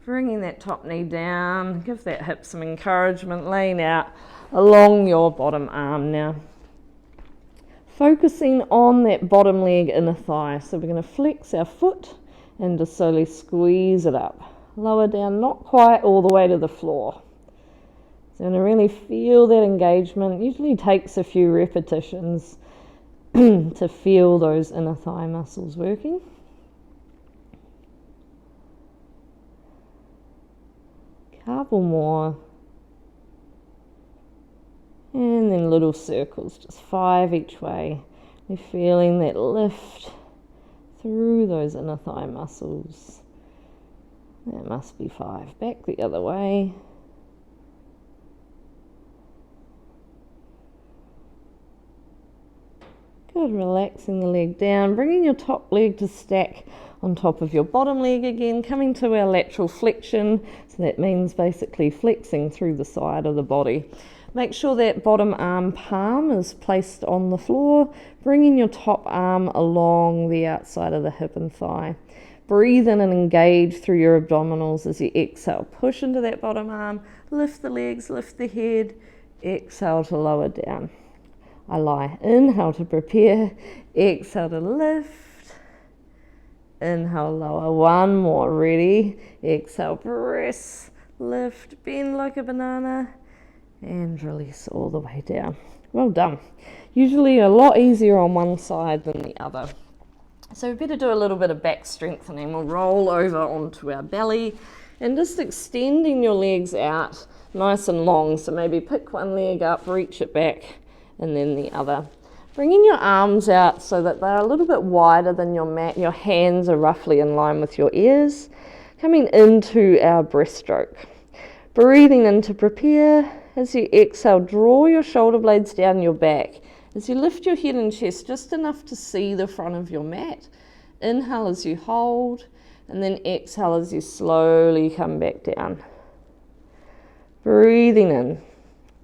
Bringing that top knee down, give that hip some encouragement, laying out along your bottom arm now. Focusing on that bottom leg inner thigh. So we're going to flex our foot and just slowly squeeze it up. Lower down, not quite all the way to the floor. So you're going to really feel that engagement. It usually takes a few repetitions to feel those inner thigh muscles working. Couple more. And then little circles, just 5 each way. We're feeling that lift through those inner thigh muscles. That must be 5. Back the other way. Good, relaxing the leg down, bringing your top leg to stack on top of your bottom leg again, coming to our lateral flexion. So that means basically flexing through the side of the body. Make sure that bottom arm palm is placed on the floor, bringing your top arm along the outside of the hip and thigh. Breathe in and engage through your abdominals as you exhale. Push into that bottom arm, lift the legs, lift the head, exhale to lower down. I lie. Inhale to prepare, exhale to lift, inhale, lower. One more, ready? Exhale, press, lift, bend like a banana, and release all the way down. Well done. Usually a lot easier on one side than the other. So we better do a little bit of back strengthening. We'll roll over onto our belly and just extending your legs out nice and long. So maybe pick one leg up, reach it back, and then the other. Bringing your arms out so that they're a little bit wider than your mat. Your hands are roughly in line with your ears. Coming into our breaststroke. Breathing in to prepare. As you exhale, draw your shoulder blades down your back. As you lift your head and chest just enough to see the front of your mat. Inhale as you hold, and then exhale as you slowly come back down. Breathing in,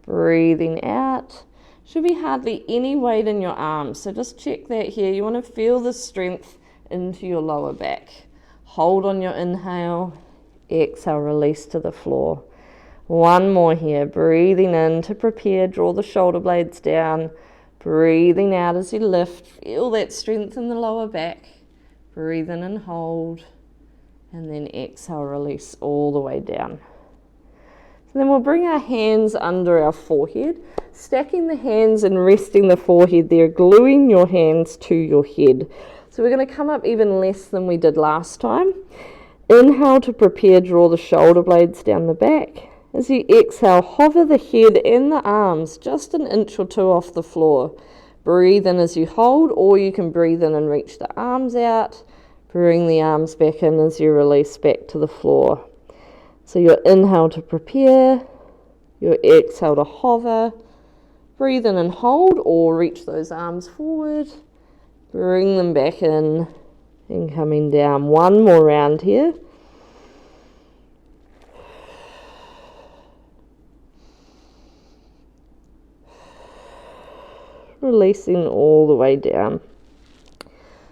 breathing out. Should be hardly any weight in your arms, so just check that here. You want to feel the strength into your lower back. Hold on your inhale, exhale, release to the floor. One more here, breathing in to prepare, draw the shoulder blades down. Breathing out as you lift, feel that strength in the lower back. Breathe in and hold, and then exhale, release all the way down. So then we'll bring our hands under our forehead, stacking the hands and resting the forehead there, gluing your hands to your head. So we're going to come up even less than we did last time. Inhale to prepare, draw the shoulder blades down the back. As you exhale, hover the head and the arms just an inch or two off the floor. Breathe in as you hold, or you can breathe in and reach the arms out. Bring the arms back in as you release back to the floor. So your inhale to prepare, your exhale to hover. Breathe in and hold, or reach those arms forward. Bring them back in and coming down. One more round here. Releasing all the way down.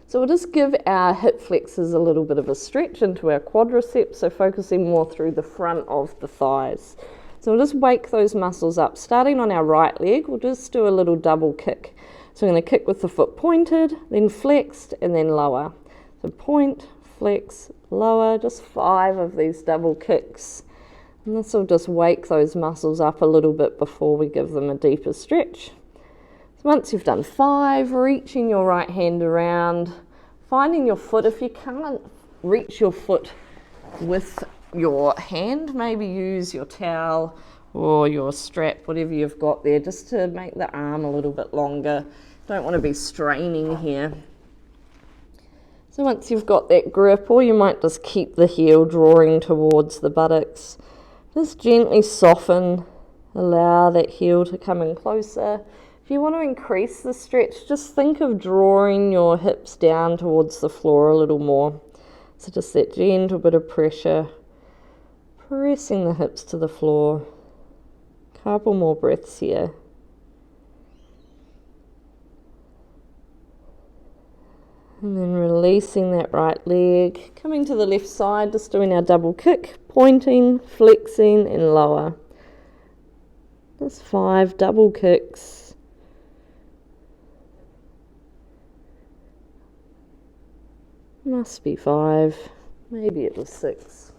So we'll just give our hip flexors a little bit of a stretch into our quadriceps, so focusing more through the front of the thighs. So we'll just wake those muscles up. Starting on our right leg, we'll just do a little double kick. So we're going to kick with the foot pointed, then flexed, and then lower. So point, flex, lower, just 5 of these double kicks. And this will just wake those muscles up a little bit before we give them a deeper stretch. Once you've done 5, reaching your right hand around, finding your foot. If you can't reach your foot with your hand, maybe use your towel or your strap, whatever you've got there, just to make the arm a little bit longer. Don't want to be straining here. So once you've got that grip, or you might just keep the heel drawing towards the buttocks, just gently soften, allow that heel to come in closer. If you want to increase the stretch, just think of drawing your hips down towards the floor a little more. So just that gentle bit of pressure, pressing the hips to the floor. Couple more breaths here. And then releasing that right leg, coming to the left side, just doing our double kick, pointing, flexing and lower. Just 5 double kicks. Must be 5, maybe it was 6.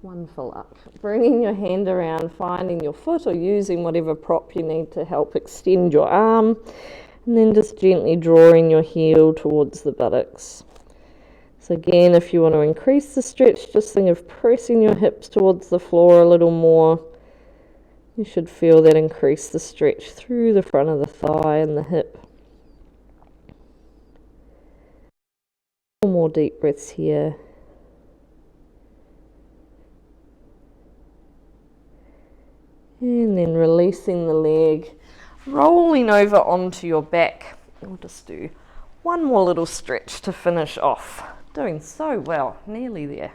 One full up. Bringing your hand around, finding your foot or using whatever prop you need to help extend your arm, and then just gently drawing your heel towards the buttocks. So again, if you want to increase the stretch, just think of pressing your hips towards the floor a little more. You should feel that increase the stretch through the front of the thigh and the hip. 4 more deep breaths here. And then releasing the leg, rolling over onto your back. We'll just do one more little stretch to finish off. Doing so well, nearly there.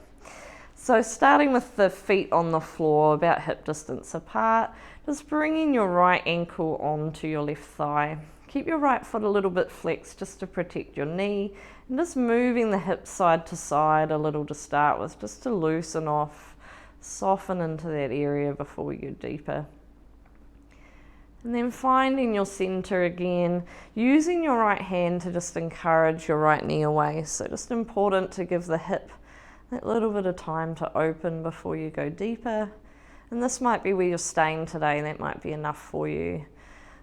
So starting with the feet on the floor, about hip distance apart, just bringing your right ankle onto your left thigh. Keep your right foot a little bit flexed just to protect your knee, and just moving the hips side to side a little to start with, just to loosen off, soften into that area before we go deeper. And then finding your center again, using your right hand to just encourage your right knee away. So just important to give the hip that little bit of time to open before you go deeper. And this might be where you're staying today, that might be enough for you.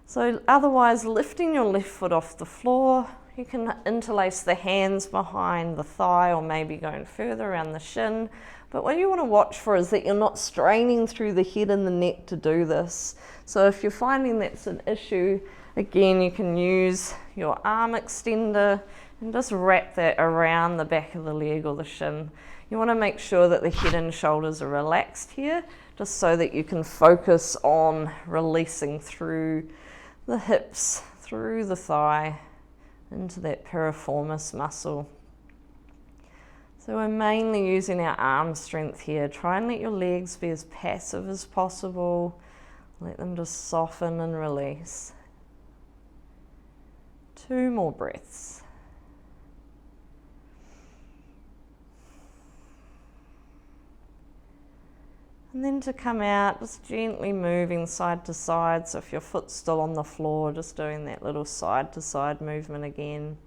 So otherwise, lifting your left foot off the floor, you can interlace the hands behind the thigh or maybe going further around the shin. But what you want to watch for is that you're not straining through the head and the neck to do this. So if you're finding that's an issue, again, you can use your arm extender and just wrap that around the back of the leg or the shin. You want to make sure that the head and shoulders are relaxed here, just so that you can focus on releasing through the hips, through the thigh, into that piriformis muscle. So we're mainly using our arm strength here. Try and let your legs be as passive as possible. Let them just soften and release. 2 more breaths. And then to come out, just gently moving side to side. So if your foot's still on the floor, just doing that little side to side movement again.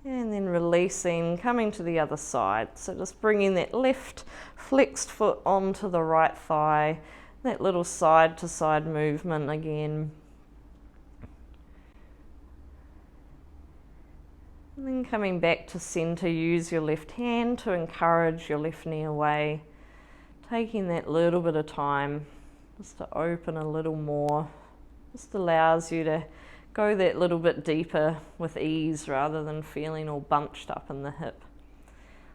And then releasing, coming to the other side. So just bringing that left flexed foot onto the right thigh. That little side to side movement again. And then coming back to center, use your left hand to encourage your left knee away. Taking that little bit of time just to open a little more. Just allows you to go that little bit deeper with ease rather than feeling all bunched up in the hip.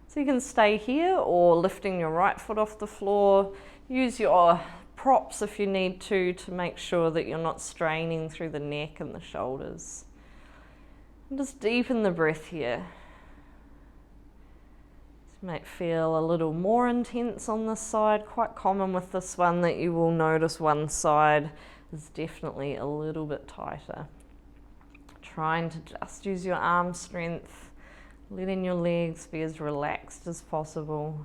So you can stay here or lifting your right foot off the floor. Use your props if you need to make sure that you're not straining through the neck and the shoulders. And just deepen the breath here. This might feel a little more intense on this side. Quite common with this one that you will notice one side is definitely a little bit tighter. Trying to just use your arm strength, letting your legs be as relaxed as possible.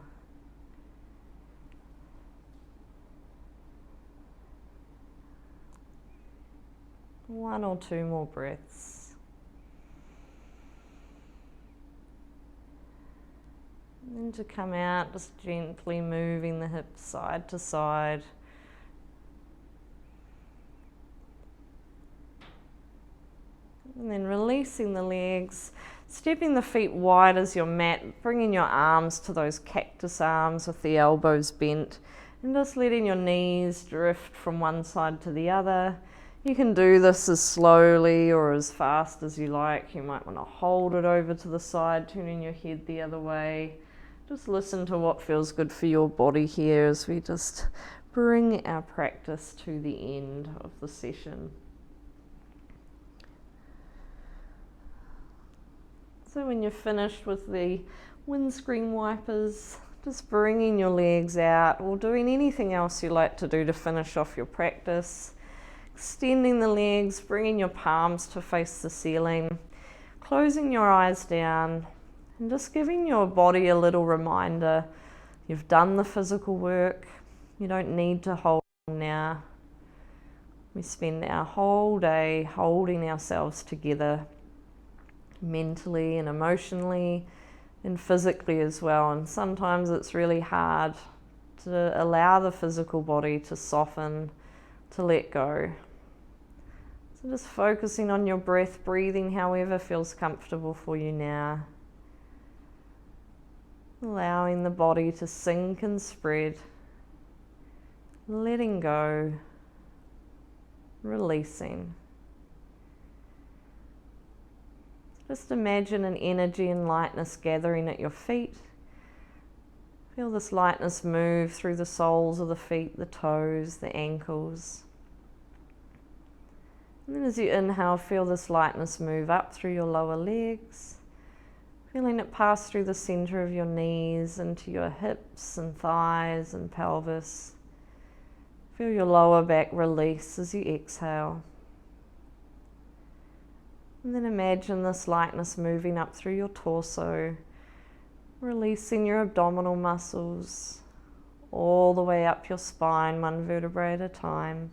One or 2 more breaths. And then to come out, just gently moving the hips side to side. And then releasing the legs, stepping the feet wide as your mat, bringing your arms to those cactus arms with the elbows bent, and just letting your knees drift from one side to the other. You can do this as slowly or as fast as you like. You might want to hold it over to the side, turning your head the other way. Just listen to what feels good for your body here as we just bring our practice to the end of the session. So when you're finished with the windscreen wipers, just bringing your legs out or doing anything else you like to do to finish off your practice. Extending the legs, bringing your palms to face the ceiling, closing your eyes down, and just giving your body a little reminder you've done the physical work. You don't need to hold on now. We spend our whole day holding ourselves together, mentally and emotionally and physically as well. And sometimes it's really hard to allow the physical body to soften, to let go. So just focusing on your breath, breathing however feels comfortable for you now. Allowing the body to sink and spread. Letting go. Releasing. Just imagine an energy and lightness gathering at your feet. Feel this lightness move through the soles of the feet, the toes, the ankles. And then as you inhale, feel this lightness move up through your lower legs, feeling it pass through the center of your knees into your hips and thighs and pelvis. Feel your lower back release as you exhale. And then imagine this lightness moving up through your torso, releasing your abdominal muscles all the way up your spine, one vertebrae at a time.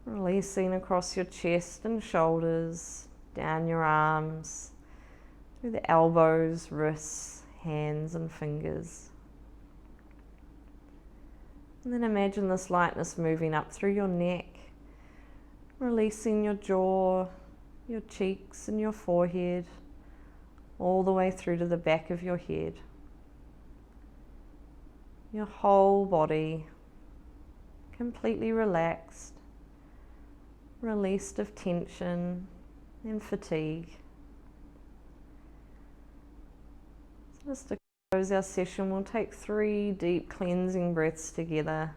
Releasing across your chest and shoulders, down your arms, through the elbows, wrists, hands and fingers. And then imagine this lightness moving up through your neck, releasing your jaw, your cheeks and your forehead, all the way through to the back of your head. Your whole body completely relaxed, released of tension and fatigue. So just to close our session, we'll take 3 deep cleansing breaths together.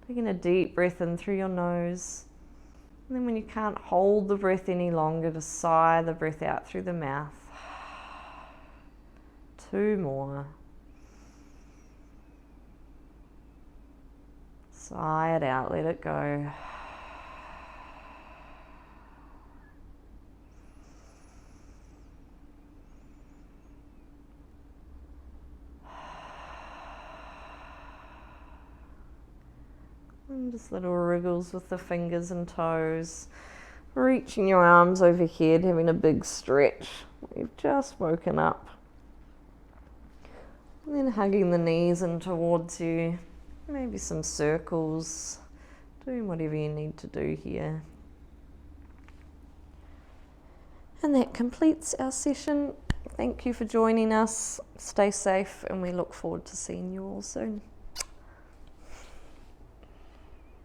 Taking a deep breath in through your nose. And then when you can't hold the breath any longer, just sigh the breath out through the mouth. 2 more. Sigh it out, let it go. And just little wriggles with the fingers and toes. Reaching your arms overhead, having a big stretch. You've just woken up. And then hugging the knees in towards you. Maybe some circles. Doing whatever you need to do here. And that completes our session. Thank you for joining us. Stay safe and we look forward to seeing you all soon.